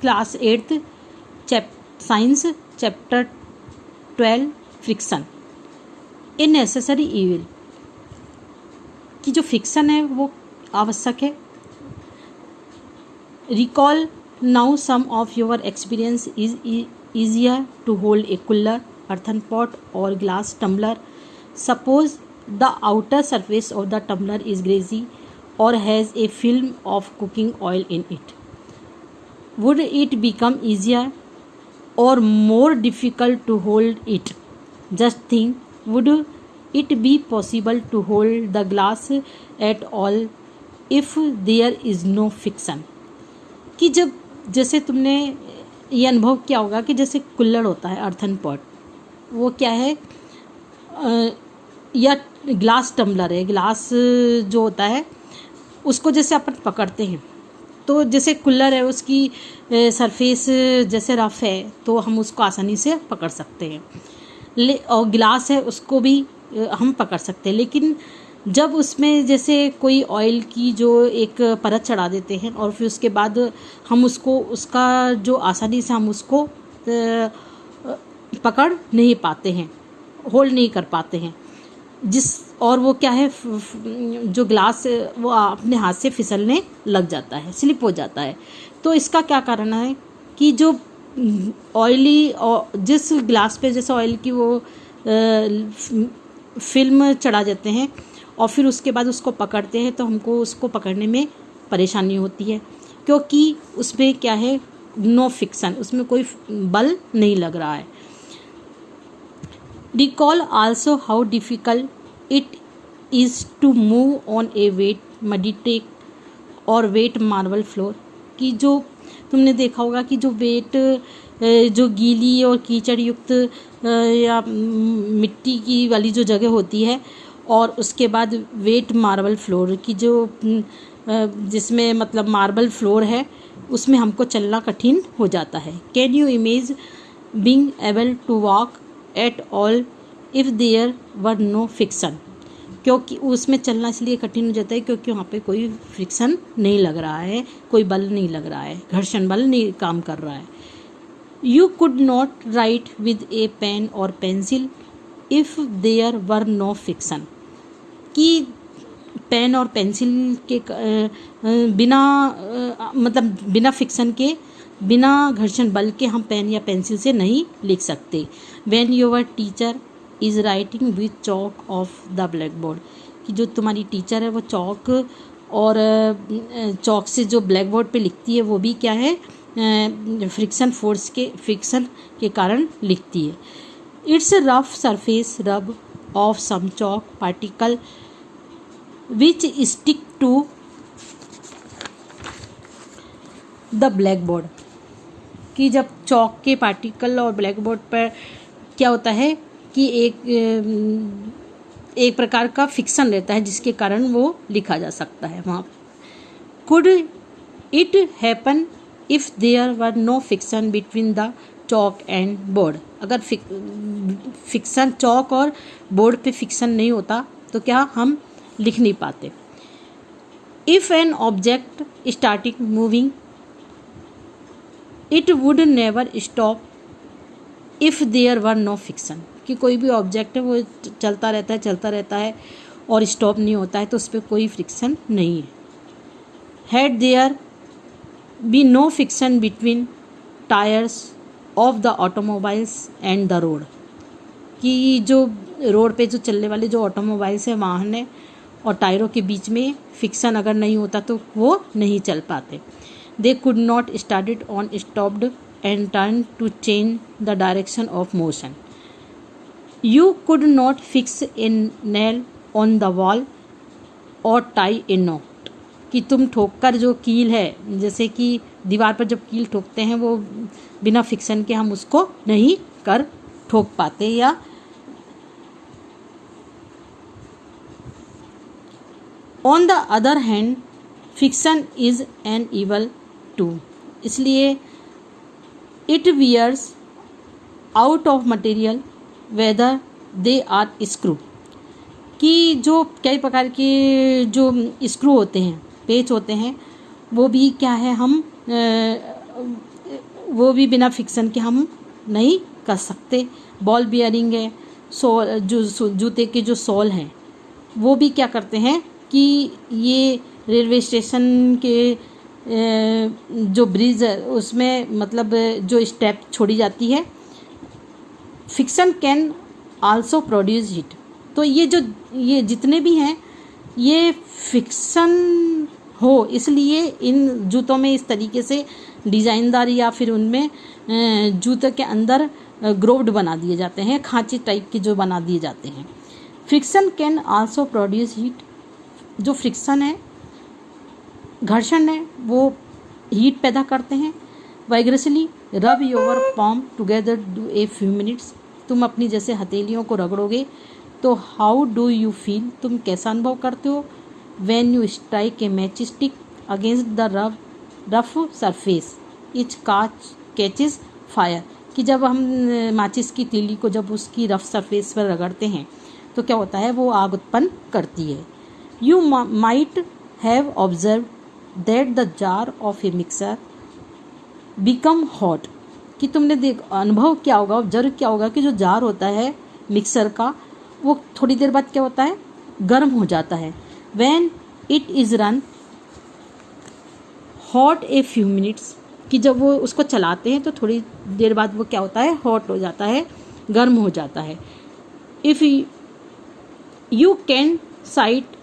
Class 8th science chapter 12 friction. A necessary evil, कि जो friction है वो आवश्यक है। Recall now some of your experience is easier to hold a cooler, earthen pot or glass tumbler. Suppose the outer surface of the tumbler is greasy or has a film of cooking oil in it. Would it become easier or more difficult to hold it? Just think, would it be possible to hold the glass at all if there is no friction? कि जब जैसे तुमने ये अनुभव क्या होगा कि जैसे कुल्हड़ होता है, अर्थन पॉट, वो क्या है, या ग्लास टम्बलर है, ग्लास जो होता है उसको जैसे अपन पकड़ते हैं तो जैसे कुल्हड़ है उसकी सरफेस जैसे रफ़ है तो हम उसको आसानी से पकड़ सकते हैं, और गिलास है उसको भी हम पकड़ सकते हैं। लेकिन जब उसमें जैसे कोई ऑयल की जो एक परत चढ़ा देते हैं और फिर उसके बाद हम उसको उसका जो आसानी से हम उसको पकड़ नहीं पाते हैं, होल्ड नहीं कर पाते हैं, और वो क्या है, जो ग्लास वो अपने हाथ से फिसलने लग जाता है, स्लिप हो जाता है। तो इसका क्या कारण है कि जो ऑयली और जिस ग्लास पे जैसे ऑयल की वो फिल्म चढ़ा देते हैं और फिर उसके बाद उसको पकड़ते हैं तो हमको उसको पकड़ने में परेशानी होती है, क्योंकि उसमें क्या है, नो फिक्सन, उसमें कोई बल नहीं लग रहा है। Recall also how difficult it is to move on a wet muddy track और वेट मार्बल फ्लोर, कि जो तुमने देखा होगा कि जो वेट जो गीली और कीचड़ युक्त या मिट्टी की वाली जो जगह होती है और उसके बाद वेट मार्बल फ्लोर की जो जिसमें मतलब मार्बल फ्लोर है उसमें हमको चलना कठिन हो जाता है। Can you image being able to walk at all if there were no friction, क्योंकि उसमें चलना इसलिए कठिन हो जाता है क्योंकि वहाँ पे कोई फ्रिक्शन नहीं लग रहा है, कोई बल नहीं लग रहा है, घर्षण बल नहीं काम कर रहा है। You could not write with a pen और pencil if there were no friction, कि पेन और पेंसिल के बिना मतलब बिना फ्रिक्शन के, बिना घर्षण बल के हम पेन या पेंसिल से नहीं लिख सकते। When your teacher is writing with chalk of the black board, कि जो तुम्हारी टीचर है वो चॉक और चॉक से जो ब्लैक बोर्ड पे लिखती है वो भी क्या है, फ्रिक्शन के कारण लिखती है। इट्स रफ सरफेस रब of some chalk particle which stick to the blackboard, कि जब चौक के पार्टिकल और ब्लैक बोर्ड पर क्या होता है कि एक प्रकार का फिक्सन रहता है जिसके कारण वो लिखा जा सकता है वहाँ। Could it happen if there were no friction between the chalk and board, अगर फिक्सन चॉक और बोर्ड पे फिक्सन नहीं होता तो क्या हम लिख नहीं पाते। If an object starting moving it would never stop if there were no friction, कि कोई भी ऑब्जेक्ट है वो चलता रहता है और स्टॉप नहीं होता है तो उस पर कोई फ्रिक्शन नहीं है। Had there be no friction between tyres of the automobiles and the road, कि जो रोड पे जो चलने वाले जो ऑटोमोबाइल्स है, वाहन है, और टायरों के बीच में फिक्सन अगर नहीं होता तो वो नहीं चल पाते। They could not started on stopped and turn to change the direction of motion. You could not fix a nail on the wall और टाई ए नॉट, कि तुम ठोककर जो कील है, जैसे कि दीवार पर जब कील ठोकते हैं वो बिना फिक्सन के हम उसको नहीं कर ठोक पाते। या on the other hand friction is an evil too, इसलिए it wears out of material whether they are screw, कि जो कई प्रकार के जो स्क्रू होते हैं, पेच होते हैं, वो भी क्या है, हम वो भी बिना फ्रिक्शन के हम नहीं कर सकते। बॉल बियरिंग है, सोल जो जूते के जो सोल हैं वो भी क्या करते हैं कि ये रेलवे स्टेशन के जो ब्रिज है उसमें मतलब जो स्टेप छोड़ी जाती है, friction can also produce heat. तो ये जितने भी हैं ये फ्रिक्शन हो, इसलिए इन जूतों में इस तरीके से डिज़ाइनदार या फिर उनमें जूते के अंदर ग्रोव्ड बना दिए जाते हैं, खांची टाइप के जो बना दिए जाते हैं। Friction can also produce heat. जो फ्रिक्शन है, घर्षण है, वो हीट पैदा करते हैं। Vigorously rub your palm together do a few minutes. तुम अपनी जैसे हथेलियों को रगड़ोगे तो हाउ डू यू फील, तुम कैसा अनुभव करते हो। When you strike a match stick against the rough surface etch catches fire, कि जब हम माचिस की तीली को जब उसकी रफ सरफेस पर रगड़ते हैं तो क्या होता है, वो आग उत्पन्न करती है। You might have observe that the jar of A mixer become hot, कि तुमने अनुभव क्या होगा, ऑब्जर्व क्या होगा कि जो जार होता है मिक्सर का वो थोड़ी देर बाद क्या होता है, गर्म हो जाता है। When it is run hot A few minutes, कि जब वो उसको चलाते हैं तो थोड़ी देर बाद वो क्या होता है, हॉट हो जाता है, गर्म हो जाता है। If you can site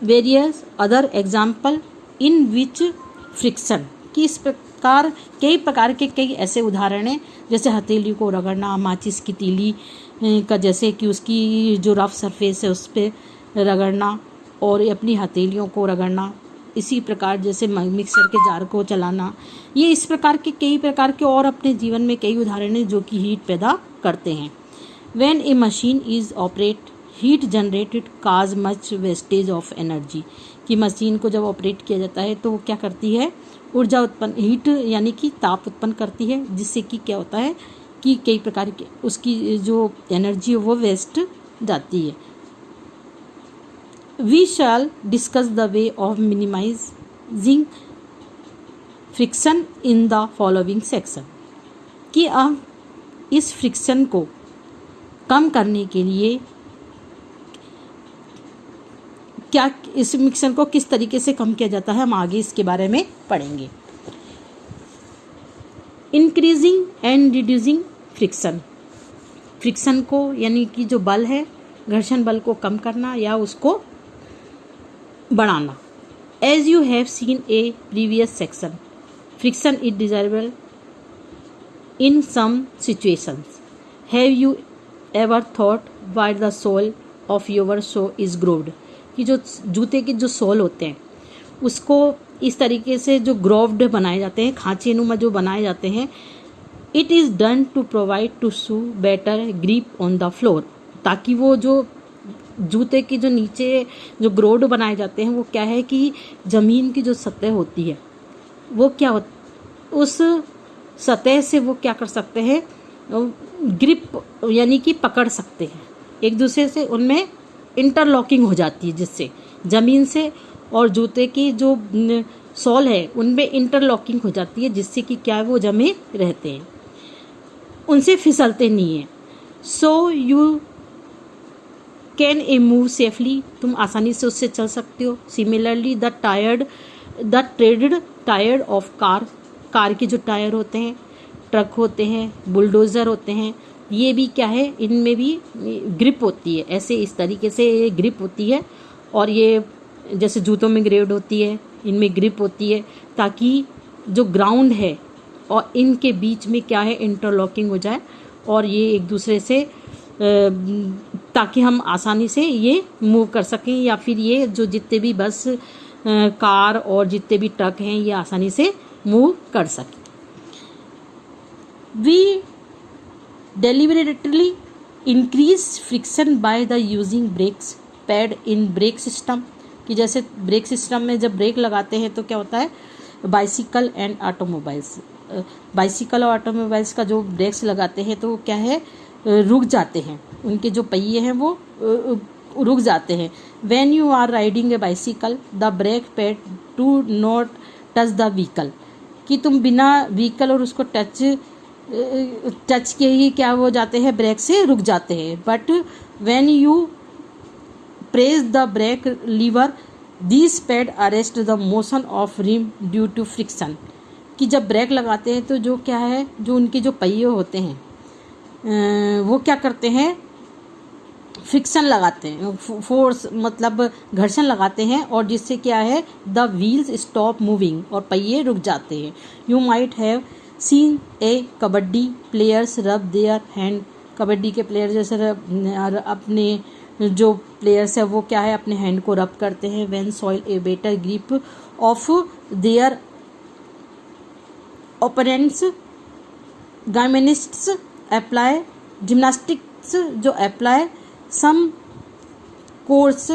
various other example in which friction, कि इस प्रकार कई प्रकार के कई ऐसे उदाहरण हैं, जैसे हथेली को रगड़ना, माचिस की तीली का जैसे कि उसकी जो रफ सरफेस है उस पर रगड़ना और अपनी हथेलियों को रगड़ना, इसी प्रकार जैसे मिक्सर के जार को चलाना, ये इस प्रकार के कई प्रकार के और अपने जीवन में कई उदाहरण हैं जो कि हीट पैदा करते हैं। When A machine is operate heat generated cause much wastage of energy, कि मशीन को जब ऑपरेट किया जाता है तो वो क्या करती है, ऊर्जा उत्पन्न, हीट यानी कि ताप उत्पन्न करती है, जिससे कि क्या होता है कि कई प्रकार के उसकी जो एनर्जी है वो वेस्ट जाती है। We shall discuss the way of minimizing friction in the following section, कि अब इस फ्रिक्शन को कम करने के लिए क्या, इस फ्रिक्शन को किस तरीके से कम किया जाता है, हम आगे इसके बारे में पढ़ेंगे। Increasing and reducing friction, friction को यानी कि जो बल है, घर्षण बल को कम करना या उसको बढ़ाना। As you have seen a previous section, friction is desirable in some situations. Have you ever thought why the sole of your shoe is grooved, कि जो जूते के जो सोल होते हैं उसको इस तरीके से जो ग्रोव्ड बनाए जाते हैं, खांचे नुमा जो बनाए जाते हैं, it is done to provide to shoe better grip on the floor, ताकि वो जो जूते की जो नीचे जो ग्रोव्ड बनाए जाते हैं वो क्या है कि ज़मीन की जो सतह होती है वो क्या उस सतह से वो क्या कर सकते हैं, ग्रिप यानी कि पकड़ सकते हैं एक दूसरे से, उनमें इंटरलॉकिंग हो जाती है, जिससे ज़मीन से और जूते की जो सोल है उनमें इंटरलॉकिंग हो जाती है, जिससे कि क्या वो जमे रहते हैं, उनसे फिसलते नहीं हैं। So you can a move safely, तुम आसानी से उससे चल सकते हो। Similarly the traded tyre of car के जो टायर होते हैं, ट्रक होते हैं, बुलडोज़र होते हैं, ये भी क्या है, इनमें भी ग्रिप होती है, ऐसे इस तरीके से ये ग्रिप होती है। और ये जैसे जूतों में ग्रेड होती है, इनमें ग्रिप होती है, ताकि जो ग्राउंड है और इनके बीच में क्या है, इंटरलॉकिंग हो जाए और ये एक दूसरे से ताकि हम आसानी से ये मूव कर सकें, या फिर ये जो जितने भी बस कार और जितने भी ट्रक हैं ये आसानी से मूव कर सकें। We deliberately increase friction by the using brakes pad in brake system, कि जैसे ब्रेक सिस्टम में जब ब्रेक लगाते हैं तो क्या होता है, बाइसिकल एंड ऑटोमोबाइल्स, बाइसिकल और ऑटोमोबाइल्स का जो ब्रेक्स लगाते हैं तो क्या है, रुक जाते हैं, उनके जो पहिए हैं वो रुक जाते हैं। When you are riding a bicycle the brake pad to not touch the vehicle, कि तुम बिना व्हीकल और उसको टच के ही क्या हो जाते हैं, ब्रेक से रुक जाते हैं। But when you press the brake lever this pad arrest the motion of rim due to friction, कि जब ब्रेक लगाते हैं तो जो क्या है, जो उनके जो पहिए होते हैं वो क्या करते हैं, फ्रिक्शन लगाते हैं, फोर्स मतलब घर्षण लगाते हैं, और जिससे क्या है द व्हील्स स्टॉप मूविंग, और पहिए रुक जाते हैं। You might have seen A kabaddi players रब देयर हैंड, कबड्डी के प्लेयर जैसे अपने जो प्लेयर्स है वो क्या है अपने हैंड को रब करते हैं। When soil a better grip of their opponents gymnasts apply gymnastics जो apply some coarse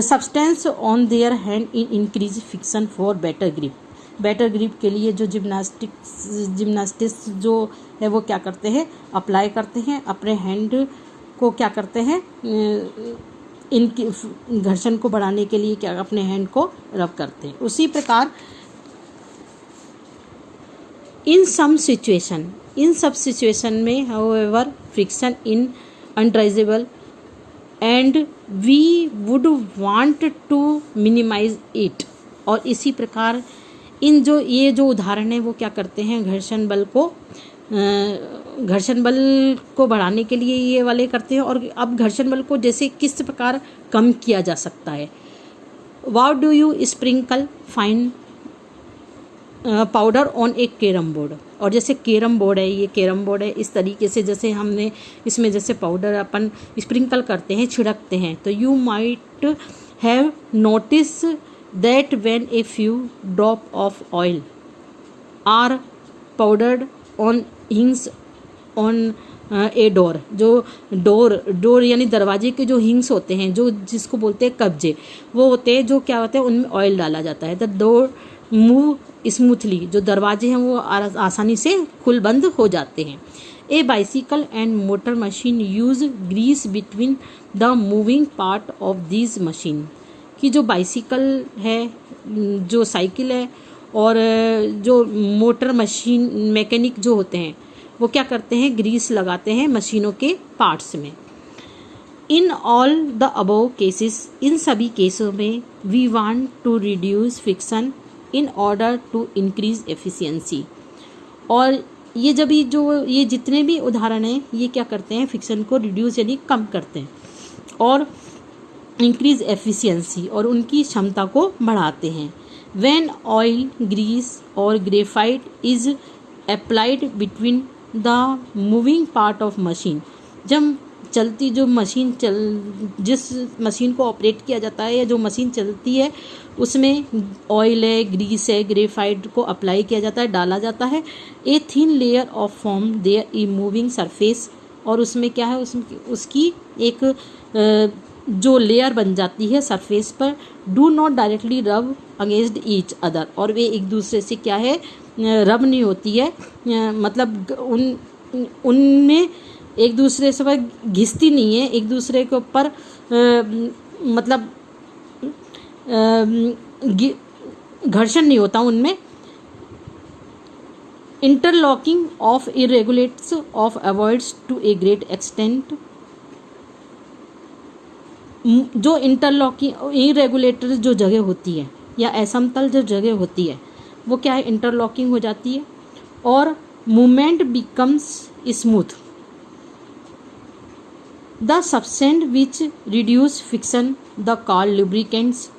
substance on their hand in increase friction for better grip. Better grip के लिए जो जिम्नास्टिक्स जो है वो क्या करते हैं, अप्लाई करते हैं अपने हैंड को, क्या करते हैं इनकी घर्षण को बढ़ाने के लिए क्या अपने हैंड को रब करते हैं। उसी प्रकार इन सब सिचुएशन में however friction in undesirable and we would want to minimize it. और इसी प्रकार इन जो ये जो उदाहरण है वो क्या करते हैं, घर्षण बल को बढ़ाने के लिए ये वाले करते हैं। और अब घर्षण बल को जैसे किस प्रकार कम किया जा सकता है। Wow do you sprinkle fine powder on A carrom board, और जैसे कैरम बोर्ड है, ये कैरम बोर्ड है, इस तरीके से जैसे हमने इसमें जैसे पाउडर अपन स्प्रिंकल करते हैं, छिड़कते हैं, तो you might have notice that when a few drop of oil are powdered on hinges on a door, जो डोर यानी दरवाजे के जो हिंग्स होते हैं, जो जिसको बोलते हैं कब्जे, वो होते हैं जो क्या होते हैं उनमें ऑयल डाला जाता है। द डोर मूव स्मूथली, जो दरवाजे हैं वो आसानी से खुल बंद हो जाते हैं। A bicycle and motor machine use grease between the moving part of this machine, कि जो बाइसिकल है, जो साइकिल है और जो मोटर मशीन मैकेनिक जो होते हैं वो क्या करते हैं, ग्रीस लगाते हैं मशीनों के पार्ट्स में। In all the above cases, इन सभी केसों में we want to reduce friction in order to increase efficiency. और ये जब ये जितने भी उदाहरण हैं ये क्या करते हैं, फ्रिक्शन को रिड्यूस यानी कम करते हैं और इंक्रीज एफिशिएंसी और उनकी क्षमता को बढ़ाते हैं। व्हेन ऑयल ग्रीस और graphite is applied between the moving part of machine, जब चलती जो मशीन जिस मशीन को ऑपरेट किया जाता है या जो मशीन चलती है उसमें ऑयल है, ग्रीस है, ग्रेफाइट को अप्लाई किया जाता है, डाला जाता है। A thin layer of form there the moving surface, और उसमें क्या है, उसकी एक जो लेयर बन जाती है सरफेस पर। डू नॉट डायरेक्टली रब अगेंस्ट ईच अदर, और वे एक दूसरे से क्या है रब नहीं होती है, मतलब उनमें एक दूसरे से घिसती नहीं है, एक दूसरे के ऊपर मतलब घर्षण नहीं होता उनमें। Interlocking of irregularities of avoids to a great extent, जो इंटरलॉकिंग इरेगुलेटर जो जगह होती है या असमतल जो जगह होती है वो क्या है, इंटरलॉकिंग हो जाती है और movement becomes smooth. The substance which reduce friction the call lubricants,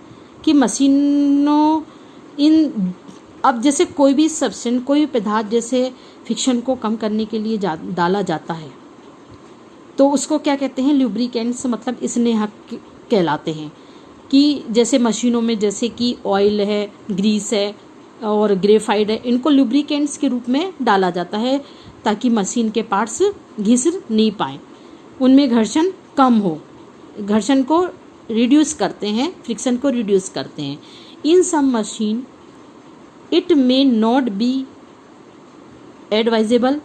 कि मशीनों इन अब जैसे कोई भी सब्सटेंस कोई पदार्थ जैसे फ्रिक्शन को कम करने के लिए डाला जाता है तो उसको क्या कहते हैं, लुब्रिकेंट्स, मतलब स्नेहक कहलाते हैं। कि जैसे मशीनों में जैसे कि ऑयल है, ग्रीस है और ग्रेफाइट है, इनको लुब्रिकेंट्स के रूप में डाला जाता है ताकि मशीन के पार्ट्स घिस नहीं पाएँ, उनमें घर्षण कम हो, घर्षण को रिड्यूस करते हैं, फ्रिक्शन को रिड्यूस करते हैं। In some machine it may not be advisable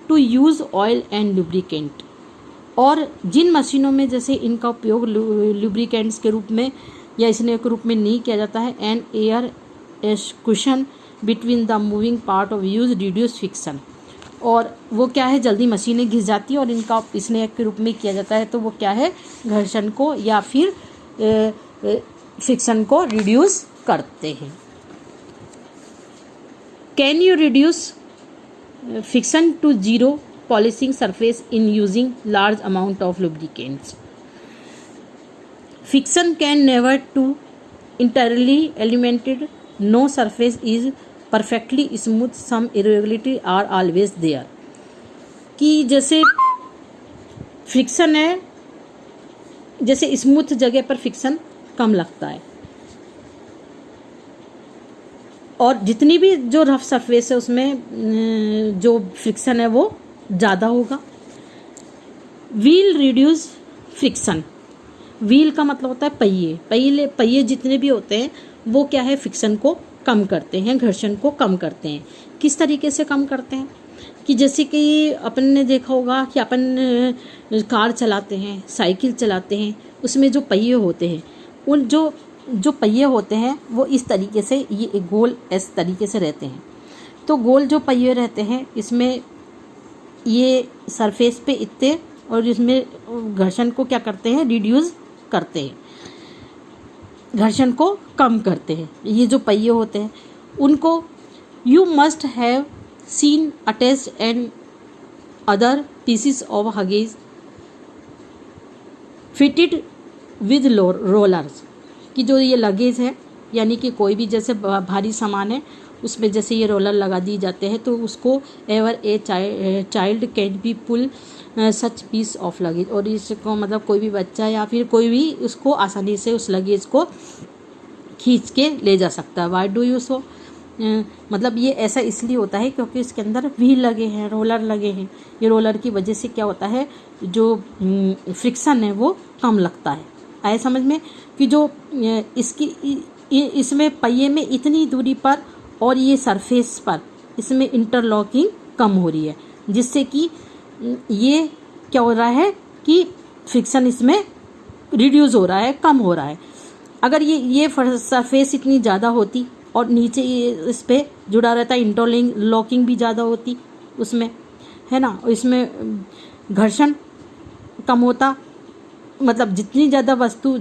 to use oil and lubricant, और जिन मशीनों में जैसे इनका उपयोग लुब्रिकेंट्स के रूप में या स्नेह के रूप में नहीं किया जाता है, and air cushion between the moving part of use reduce friction. और वो क्या है, जल्दी मशीनें घिस जाती हैं और इनका स्नेक के रूप में किया जाता है, तो वो क्या है, घर्षण को या फिर फ्रिक्शन को रिड्यूस करते हैं। Can you reduce friction to zero polishing surface in using large amount of lubricants. Friction can never to entirely eliminated, no surface is perfectly smooth, some irregularity are always there। कि जैसे friction है, जैसे smooth जगह पर friction कम लगता है और जितनी भी जो रफ सरफेस है उसमें जो फ्रिक्शन है वो ज़्यादा होगा। व्हील रिड्यूस फ्रिक्शन, व्हील का मतलब होता है पहिए, पहिए जितने भी होते हैं वो क्या है, फ्रिक्शन को कम करते हैं, घर्षण को कम करते हैं। किस तरीके से कम करते हैं कि जैसे कि अपन ने देखा होगा कि अपन कार चलाते हैं, साइकिल चलाते हैं, उसमें जो पहिए होते हैं, उन जो पहिए होते हैं वो इस तरीके से, ये एक गोल इस तरीके से रहते हैं। तो गोल जो पहिए रहते हैं इसमें ये सरफेस पे इतने, और इसमें घर्षण को क्या करते हैं, रिड्यूस करते हैं, घर्षण को कम करते हैं। ये जो पहिए होते हैं उनको you must have seen attached and other pieces of luggage fitted with rollers. कि जो ये लगेज है, यानी कि कोई भी जैसे भारी सामान है उसमें जैसे ये रोलर लगा दिए जाते हैं, तो उसको ever a child can be pull such piece of luggage. और इसको मतलब कोई भी बच्चा या फिर कोई भी उसको आसानी से उस लगेज को खींच के ले जा सकता है। वाई डू यू सो, मतलब ये ऐसा इसलिए होता है क्योंकि इसके अंदर व्हील लगे हैं, रोलर लगे हैं। ये रोलर की वजह से क्या होता है, जो फ्रिक्शन है वो कम लगता है। आए समझ में कि जो इसमें पहिए में इतनी दूरी पर और ये सरफेस पर इसमें इंटरलॉकिंग कम हो रही है, जिससे कि ये क्या हो रहा है कि फ्रिक्शन इसमें रिड्यूस हो रहा है, कम हो रहा है। अगर ये सरफेस इतनी ज़्यादा होती और नीचे ये इस पर जुड़ा रहता, इंटरलॉकिंग भी ज़्यादा होती उसमें, है ना, इसमें घर्षण कम होता, मतलब जितनी ज़्यादा वस्तु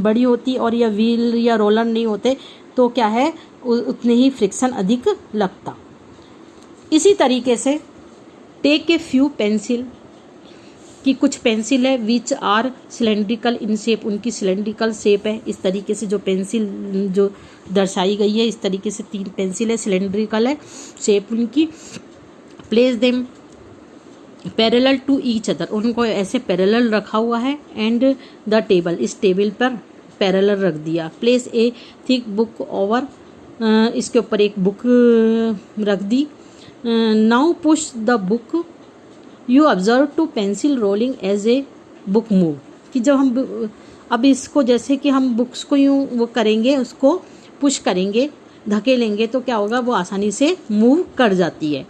बड़ी होती और या व्हील या रोलर नहीं होते तो क्या है, उतने ही फ्रिक्शन अधिक लगता। इसी तरीके से टेक ए फ्यू पेंसिल, कि कुछ पेंसिल है which are cylindrical in shape, उनकी सिलेंड्रिकल शेप है। इस तरीके से जो पेंसिल जो दर्शाई गई है, इस तरीके से 3 पेंसिल है, सिलेंड्रिकल है शेप उनकी। Place them parallel to each other, उनको ऐसे पैरेलल रखा हुआ है। एंड द टेबल, इस टेबल पर पैरेलल रख दिया। Place a thick book over, इसके ऊपर एक बुक रख दी। Now push the book, you observe two pencil rolling as a book move, कि जब हम अब इसको जैसे कि हम बुक्स को यूँ वो करेंगे, उसको पुश करेंगे, धकेलेंगे, तो क्या होगा, वो आसानी से मूव कर जाती है।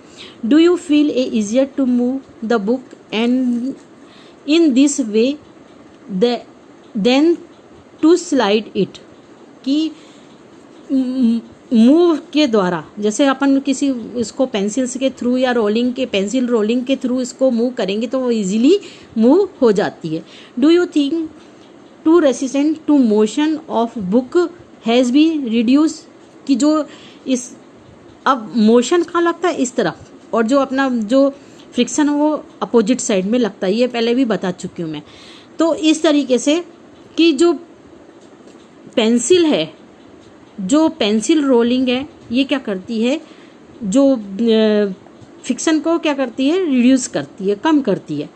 Do you feel a easier to move the book and in this way then to slide it, कि मूव के द्वारा, जैसे अपन किसी इसको पेंसिल्स के थ्रू या पेंसिल रोलिंग के थ्रू इसको मूव करेंगे तो वो इजीली मूव हो जाती है। Do you think to resistant to motion of book has be reduce, कि जो इस अब मोशन कहाँ लगता है, इस तरफ, और जो अपना जो फ्रिक्शन है वो अपोजिट साइड में लगता है। ये पहले भी बता चुकी हूँ मैं। तो इस तरीके से कि जो पेंसिल है, जो पेंसिल रोलिंग है, ये क्या करती है, जो फ्रिक्शन को क्या करती है, रिड्यूस करती है, कम करती है।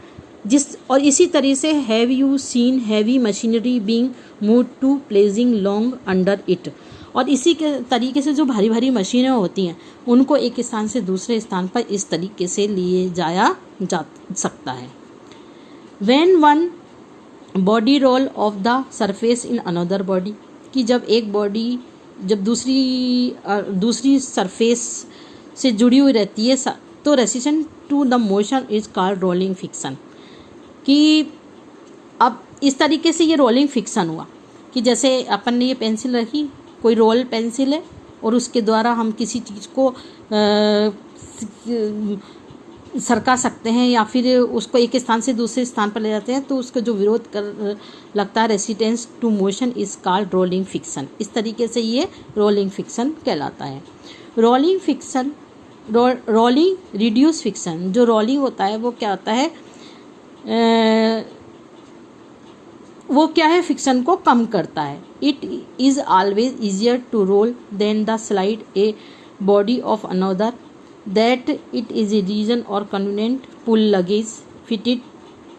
और इसी तरह से have you seen heavy machinery being move to placing long under it, और इसी के तरीके से जो भारी भारी मशीनें होती हैं उनको एक स्थान से दूसरे स्थान पर इस तरीके से लिए जाया जा सकता है। When one body roll of the surface in another body, कि जब एक बॉडी जब दूसरी सरफेस से जुड़ी हुई रहती है तो resistant to the motion is called rolling friction, कि अब इस तरीके से ये रोलिंग फ्रिक्शन हुआ कि जैसे अपन ने ये पेंसिल रखी, कोई रोल पेंसिल है और उसके द्वारा हम किसी चीज़ को सरका सकते हैं या फिर उसको एक स्थान से दूसरे स्थान पर ले जाते हैं, तो उसका जो विरोध कर लगता है resistance to motion is called rolling friction. इस तरीके से ये रोलिंग फिक्शन कहलाता है। Rolling friction, rolling reduce friction, जो रोलिंग होता है वो क्या होता है, वो क्या है, फिक्शन को कम करता है। It is always easier to roll than the slide a body of another that it is a reason और convenient pull luggage fitted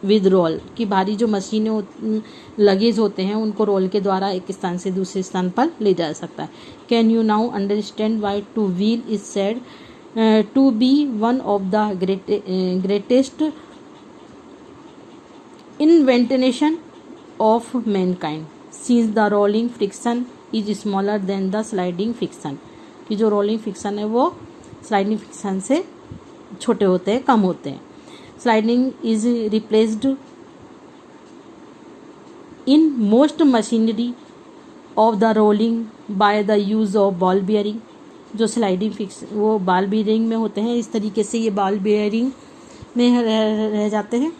with roll, कि भारी जो मशीनें लगेज होते हैं उनको रोल के द्वारा एक स्थान से दूसरे स्थान पर ले जा सकता है। Can you now understand why to wheel is said to be one of the greatest invention of mankind since the rolling friction is smaller than the sliding friction, कि जो रोलिंग फिक्शन है वो स्लाइडिंग फिक्शन से छोटे होते हैं, कम होते हैं। Sliding is replaced in most machinery of the rolling by the use of ball bearing, जो स्लाइडिंग फिक्स वो बॉल बियरिंग में होते हैं, इस तरीके से ये बॉल बियरिंग में रह जाते हैं।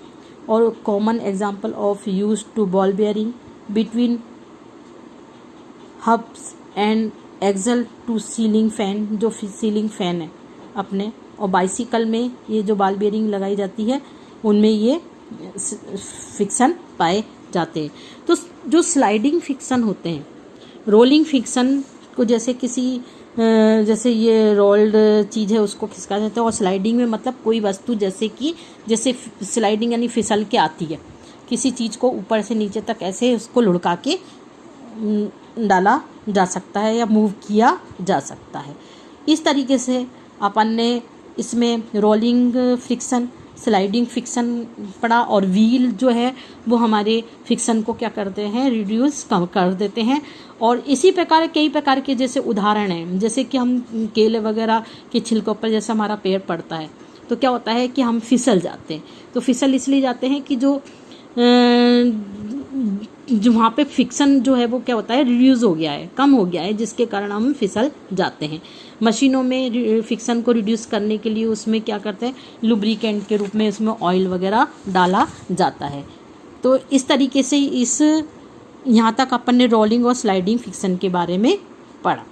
और common example of use to ball bearing between hubs and axle to ceiling fan, जो सीलिंग फैन है अपने, और बाइसिकल में ये जो बॉल बेयरिंग लगाई जाती है उनमें ये फिक्सन पाए जाते हैं। तो जो स्लाइडिंग फिक्सन होते हैं, रोलिंग फिक्सन को जैसे किसी जैसे ये रोल्ड चीज़ है उसको खिसका जाता है, और स्लाइडिंग में मतलब कोई वस्तु जैसे स्लाइडिंग यानी फिसल के आती है, किसी चीज़ को ऊपर से नीचे तक ऐसे उसको लुढ़का के डाला जा सकता है या मूव किया जा सकता है। इस तरीके से अपन ने इसमें रोलिंग फिक्सन, स्लाइडिंग फिक्सन पड़ा, और व्हील जो है वो हमारे फिक्सन को क्या करते हैं, रिड्यूस कम कर देते हैं। और इसी प्रकार कई प्रकार के जैसे उदाहरण हैं, जैसे कि हम केले वगैरह के छिलकों पर जैसे हमारा पैर पड़ता है तो क्या होता है कि हम फिसल जाते हैं। तो फिसल इसलिए जाते हैं कि जो वहाँ पे फिक्सन जो है वो क्या होता है, रिड्यूस हो गया है, कम हो गया है, जिसके कारण हम फिसल जाते हैं। मशीनों में फिक्सन को रिड्यूस करने के लिए उसमें क्या करते हैं, लुब्रिकेंट के रूप में उसमें ऑयल वगैरह डाला जाता है। तो इस तरीके से यहाँ तक अपन ने रोलिंग और स्लाइडिंग फिक्सन के बारे में पढ़ा।